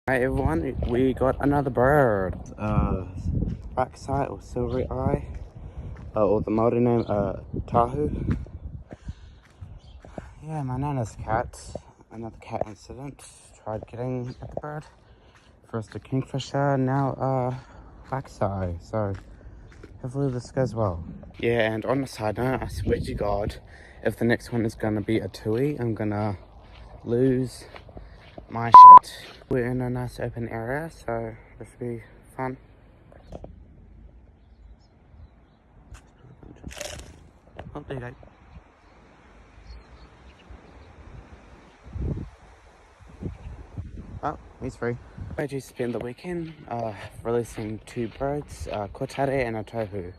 Hi everyone, we got another bird. Waxeye or silvery eye, or the Māori name, Tahu. Yeah, my nana's cat. Another cat incident. Tried getting at the bird. First a kingfisher, now Waxeye. So hopefully this goes well. Yeah, and on the side note, I swear to God, if the next one is gonna be a tui, I'm gonna lose my shit. We're in a nice open area, so this should be fun. Oh, there you go. Oh, he's free. I just spent the weekend releasing two birds, kotare and a tohu.